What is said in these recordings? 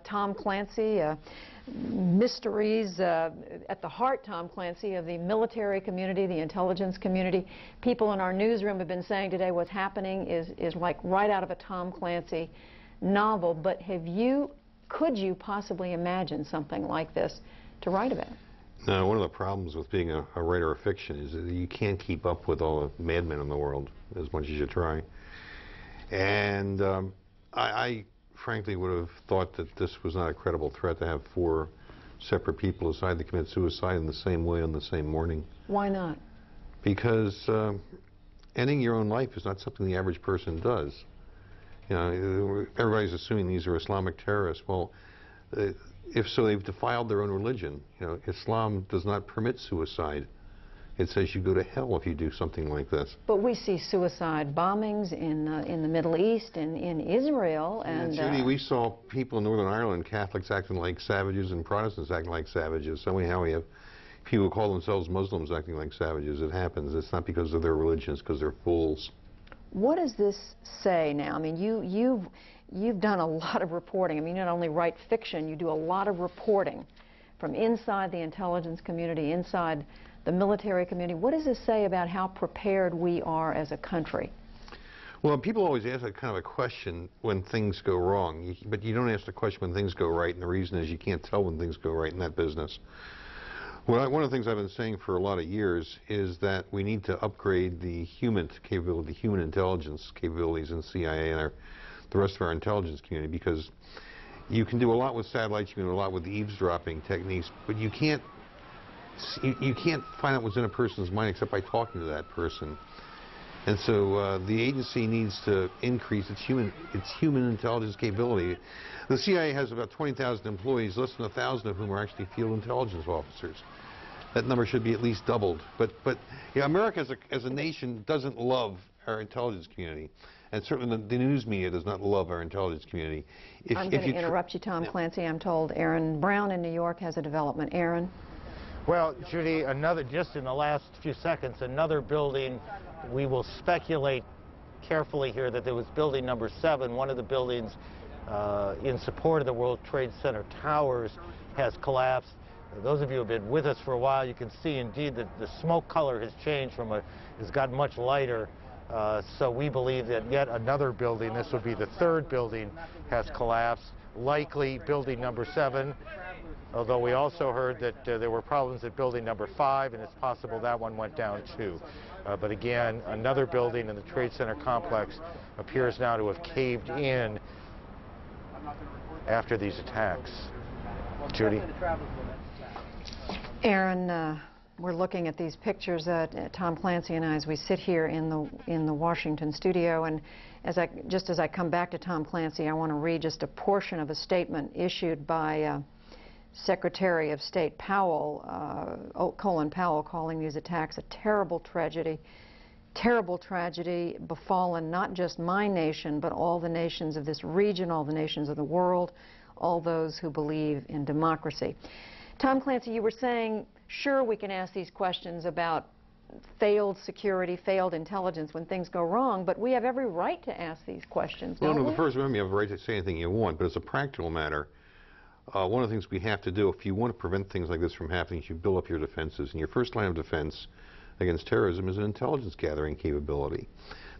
Tom Clancy, mysteries at the heart, Tom Clancy, of the military community, the intelligence community. People in our newsroom have been saying today what's happening is like right out of a Tom Clancy novel. But could you possibly imagine something like this to write about? No, one of the problems with being a writer of fiction is that you can't keep up with all the madmen in the world as much as you try. And I frankly would have thought that this was not a credible threat to have 4 separate people decide to commit suicide in the same way on the same morning. Why not? Because ending your own life is not something the average person does. You know, everybody's assuming these are Islamic terrorists. Well, if so, they've defiled their own religion. You know, Islam does not permit suicide. It says you go to hell if you do something like this. But we see suicide bombings in the Middle East and in Israel. And Judy, we saw people in Northern Ireland, Catholics acting like savages and Protestants acting like savages. So anyhow, we have people who call themselves Muslims acting like savages. It happens. It's not because of their religion. It's because they're fools. What does this say now? I mean, you've done a lot of reporting. I mean, you not only write fiction, you do a lot of reporting from inside the intelligence community, inside the military community. What does this say about how prepared we are as a country? Well, people always ask that kind of a question when things go wrong, but you don't ask the question when things go right, and the reason is you can't tell when things go right in that business. Well, one of the things I've been saying for a lot of years is that we need to upgrade the human capability, the human intelligence capabilities in CIA and the rest of our intelligence community, because you can do a lot with satellites, you can do a lot with eavesdropping techniques, but you can't find out what's in a person's mind except by talking to that person. And so the agency needs to increase its human intelligence capability. The CIA has about 20,000 employees, less than 1,000 of whom are actually field intelligence officers. That number should be at least doubled. But you know, America as a nation doesn't love our intelligence community. And certainly the news media does not love our intelligence community. I'm going to interrupt you, Tom Clancy. I'm told Aaron Brown in New York has a development. Aaron? Well, Judy, just in the last few seconds, another building, we will speculate carefully here that there was building number 7, one of the buildings in support of the World Trade Center towers has collapsed. Those of you who have been with us for a while, you can see indeed that the smoke color has changed has gotten much lighter. So we believe that yet another building, this would be the 3rd building, has collapsed, likely building number 7. Although we also heard that there were problems at building number 5, and it's possible that one went down too. But again, another building in the Trade Center complex appears now to have caved in after these attacks. Judy? Aaron, we're looking at these pictures, Tom Clancy and I, as we sit here in the Washington studio, and just as I come back to Tom Clancy, I want to read just a portion of a statement issued by Secretary of State Powell, Colin Powell, calling these attacks a terrible tragedy befallen not just my nation, but all the nations of this region, all the nations of the world, all those who believe in democracy. Tom Clancy, you were saying, sure, we can ask these questions about failed security, failed intelligence when things go wrong, but we have every right to ask these questions, don't we? Well, no, first, remember, you have a right to say anything you want, but as a practical matter, one of the things we have to do, if you want to prevent things like this from happening, you build up your defenses. And your first line of defense against terrorism is an intelligence gathering capability.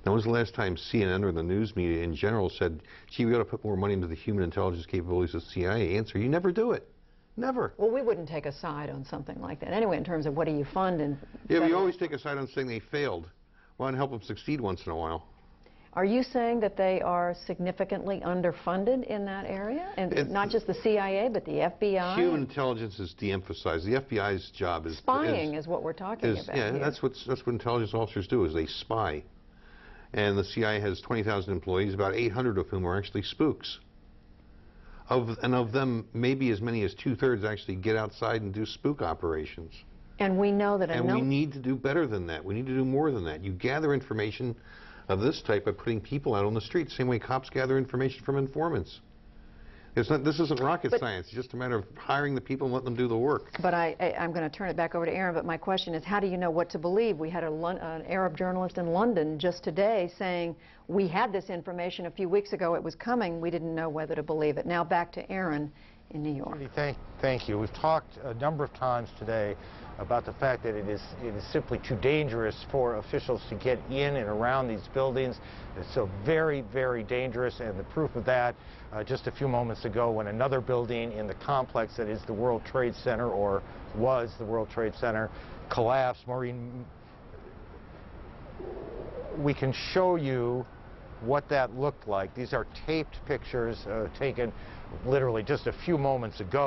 Now, when was the last time CNN or the news media in general said, gee, we ought to put more money into the human intelligence capabilities of the CIA? Answer, you never do it. Never. Well, we wouldn't take a side on something like that anyway, in terms of what do you fund and... Yeah, but you always take a side on saying they failed. Why not help them succeed once in a while? Are you saying that they are significantly underfunded in that area? And not just the CIA, but the FBI? Human intelligence is de-emphasized. The FBI's job is... Spying is what we're talking about yeah, here. that's what intelligence officers do, is they spy. And the CIA has 20,000 employees, about 800 of whom are actually spooks. And of them, maybe as many as 2/3 actually get outside and do spook operations. And we know that... And we need to do better than that. We need to do more than that. You gather information of this type by putting people out on the street, same way cops gather information from informants. This isn't rocket science. It's just a matter of hiring the people and letting them do the work. But I'm going to turn it back over to Aaron, but my question is, how do you know what to believe? We had an Arab journalist in London just today saying, we had this information a few weeks ago, it was coming, we didn't know whether to believe it. Now back to Aaron in New York. Thank you. We've talked a number of times today about the fact that it is simply too dangerous for officials to get in and around these buildings. It's so very, very dangerous, and the proof of that just a few moments ago when another building in the complex that is the World Trade Center, or was the World Trade Center, collapsed. Maureen, we can show you what that looked like. These are taped pictures taken literally just a few moments ago.